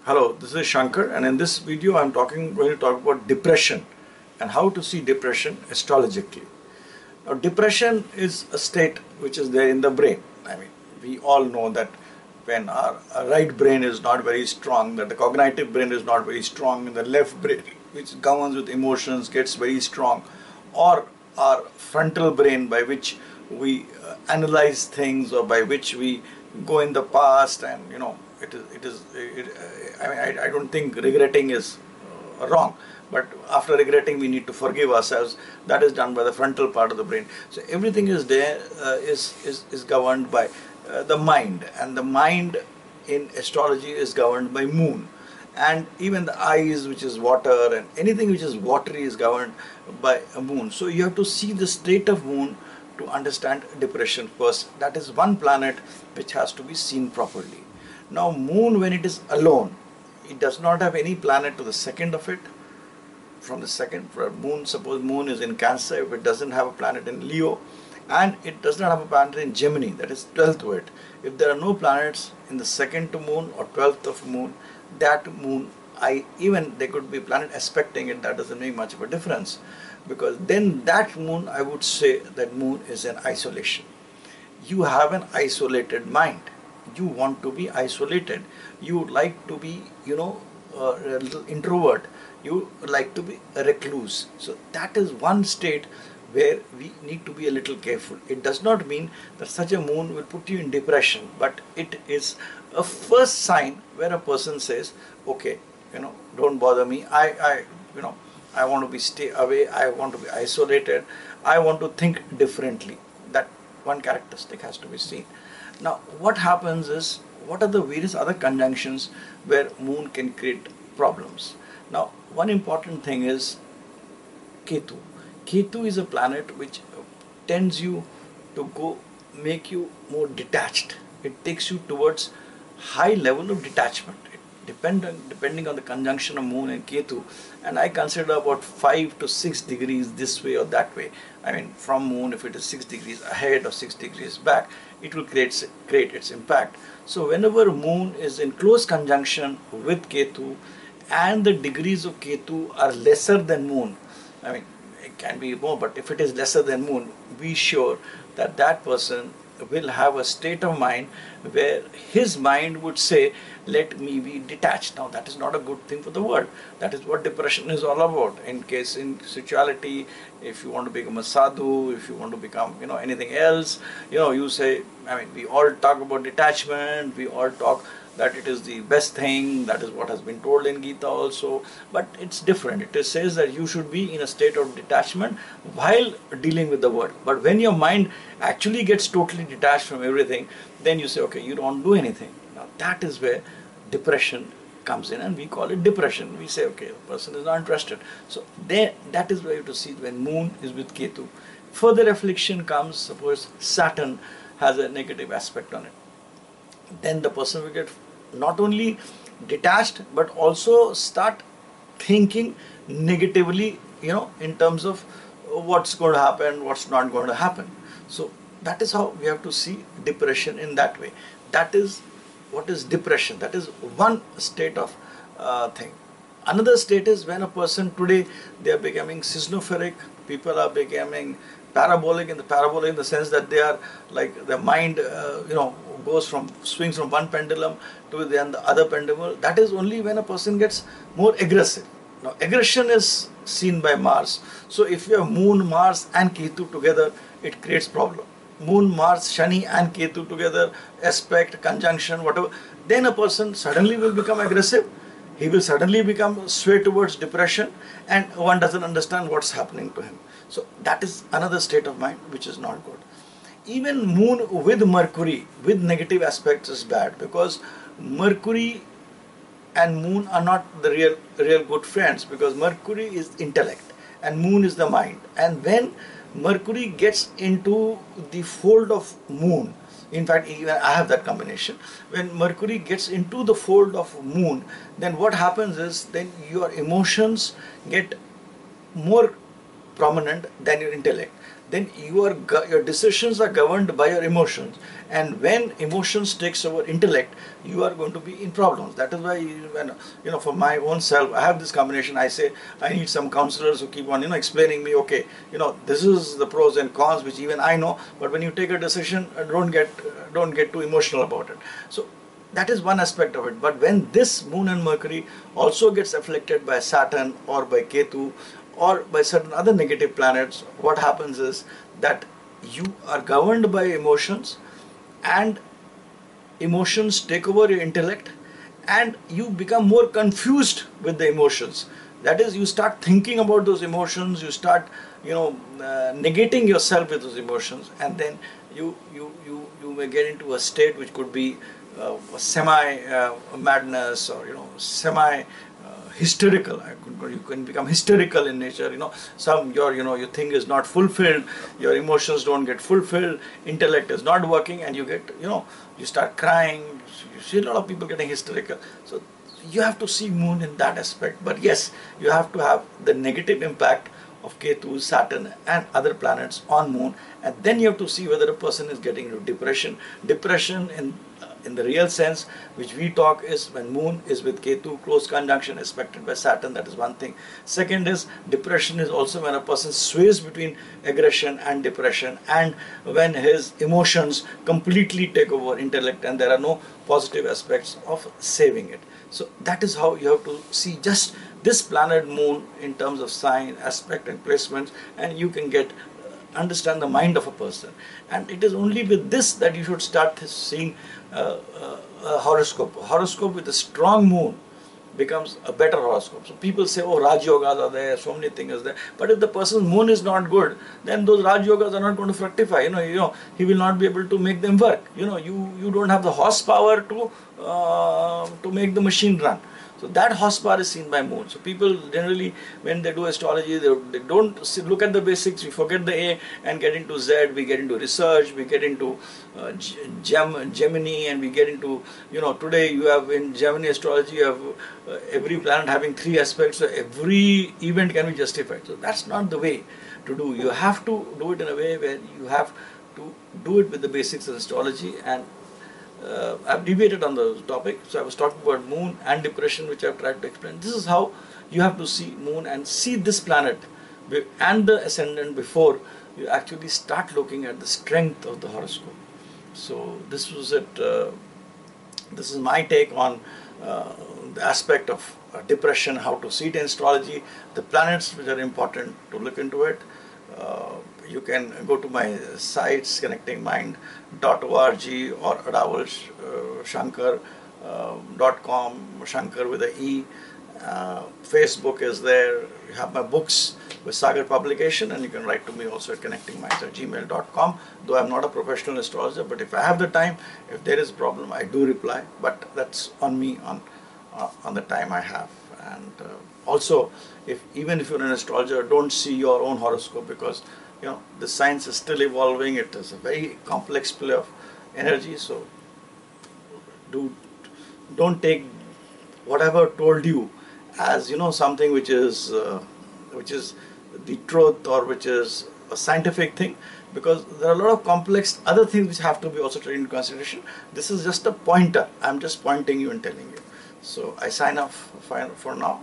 Hello, this is Shanker, and in this video I'm going to talk about depression and how to see depression astrologically. Now, depression is a state which is there in the brain. I mean, we all know that when our right brain is not very strong, that the cognitive brain is not very strong, and the left brain, which governs with emotions, gets very strong, or our frontal brain, by which we analyze things, or by which we go in the past, and I mean, I don't think regretting is wrong, but after regretting we need to forgive ourselves. That is done by the frontal part of the brain. So everything is there, is governed by the mind, and the mind in astrology is governed by moon, and even the eyes, which is water, and anything which is watery is governed by a moon. So you have to see the state of moon to understand depression first. That is one planet which has to be seen properly. Now, moon, when it is alone, it does not have any planet to the second of it. From the second, for moon, suppose moon is in Cancer, if it doesn't have a planet in Leo, and it does not have a planet in Gemini, that is 12th to it. If there are no planets in the second to moon or 12th of moon, that moon, even there could be a planet aspecting it, that doesn't make much of a difference, because then that moon, I would say that moon is in isolation. You have an isolated mind. You want to be isolated. You like to be, a little introvert. You like to be a recluse. So that is one state where we need to be a little careful. It does not mean that such a moon will put you in depression, but it is a first sign where a person says, okay, don't bother me. I want to be stay away. I want to be isolated. I want to think differently. That one characteristic has to be seen. Now, what happens is, what are the various other conjunctions where moon can create problems? Now, one important thing is Ketu. Ketu is a planet which tends you to make you more detached. It takes you towards high level of detachment. Depending on the conjunction of moon and Ketu, and I consider about 5 to 6 degrees this way or that way. I mean, from moon, if it is 6 degrees ahead or 6 degrees back, it will create its impact. So whenever moon is in close conjunction with Ketu, and the degrees of Ketu are lesser than moon, I mean, it can be more, but if it is lesser than moon, be sure that that person will have a state of mind where his mind would say, let me be detached. Now, that is not a good thing for the world. That is what depression is all about. In sexuality, if you want to become a sadhu, if you want to become anything else, you say, I mean, we all talk about detachment, we all talk that it is the best thing, that is what has been told in Gita also, but it's different. It says that you should be in a state of detachment while dealing with the world. But when your mind actually gets totally detached from everything, then you say, okay, you don't do anything. Now that is where depression comes in, and we call it depression. We say, okay, the person is not interested. So that is where you have to see when moon is with Ketu. Further affliction comes, suppose Saturn has a negative aspect on it. Then the person will get not only detached, but also start thinking negatively, in terms of what's going to happen, what's not going to happen. So that is how we have to see depression in that way. That is what is depression. That is one state of thing. Another state is when a person today, they are becoming seismophobic. People are becoming parabolic in the sense that they are like the mind, swings from one pendulum to the other pendulum. That is only when a person gets more aggressive. Now, aggression is seen by Mars. So if you have Moon, Mars and Ketu together, it creates problem. Moon, Mars, Shani and Ketu together, aspect, conjunction, whatever, then a person suddenly will become aggressive. He will suddenly become sway towards depression, and one doesn't understand what's happening to him. So that is another state of mind which is not good. Even moon with Mercury with negative aspects is bad, because Mercury and moon are not the real good friends, because Mercury is intellect and moon is the mind. And when Mercury gets into the fold of moon, in fact, even I have that combination. When Mercury gets into the fold of moon, then what happens is, then your emotions get more prominent than your intellect. then your decisions are governed by your emotions, and when emotions takes over intellect, you are going to be in problems. That is why when for my own self, I have this combination. I say I need some counselors who keep on explaining me, okay, this is the pros and cons which even I know, but when you take a decision, don't get too emotional about it. So that is one aspect of it. But when this Moon and Mercury also gets afflicted by Saturn or by Ketu or by certain other negative planets, what happens is that you are governed by emotions, and emotions take over your intellect, and you become more confused with the emotions. That is, you start thinking about those emotions, you start negating yourself with those emotions, and then you may get into a state which could be semi madness, or semi hysterical. You can become hysterical in nature. Some your thing is not fulfilled, your emotions don't get fulfilled, intellect is not working, and you get you start crying. You see a lot of people getting hysterical. So you have to see Moon in that aspect. But yes, you have to have the negative impact of Ketu, Saturn and other planets on Moon, and then you have to see whether a person is getting into depression. Depression in the real sense which we talk is when Moon is with Ketu, close conjunction aspected by Saturn. That is one thing. Second is, depression is also when a person sways between aggression and depression, and when his emotions completely take over intellect and there are no positive aspects of saving it. So that is how you have to see just this planet Moon in terms of sign, aspect and placements, and you can get understand the mind of a person. And it is only with this that you should start seeing a horoscope. A horoscope with a strong Moon becomes a better horoscope. So people say, oh, Raj Yogas are there, so many things are there. But if the person's Moon is not good, then those Raj Yogas are not going to fructify. He will not be able to make them work. You don't have the horsepower to make the machine run. So that horsepower is seen by Moon. So people generally, when they do astrology, they don't look at the basics. We forget the A and get into Z. We get into research. We get into Gemini, and we get into today you have in Gemini astrology you have every planet having 3 aspects. So every event can be justified. So that's not the way to do. You have to do it in a way where you have to do it with the basics of astrology. And I've debated on the topic. So I was talking about Moon and depression, which I've tried to explain. This is how you have to see Moon and see this planet and the ascendant before you actually start looking at the strength of the horoscope. So this was it. This is my take on the aspect of depression, how to see it in astrology, the planets which are important to look into it. You can go to my sites, connectingmind.org or Adawal Shanker.com, Shanker with a E. Facebook is there. You have my books with Sagar Publication, and you can write to me also at connectingminds@gmail.com. Though I'm not a professional astrologer, but if I have the time, if there is a problem, I do reply. But that's on me, on the time I have. And also, even if you're an astrologer, don't see your own horoscope, because the science is still evolving. It is a very complex play of energy. So don't take whatever told you as something which is the truth, or which is a scientific thing, because there are a lot of complex other things which have to be also taken into consideration. This is just a pointer. I'm just pointing you and telling you. So I sign off for now.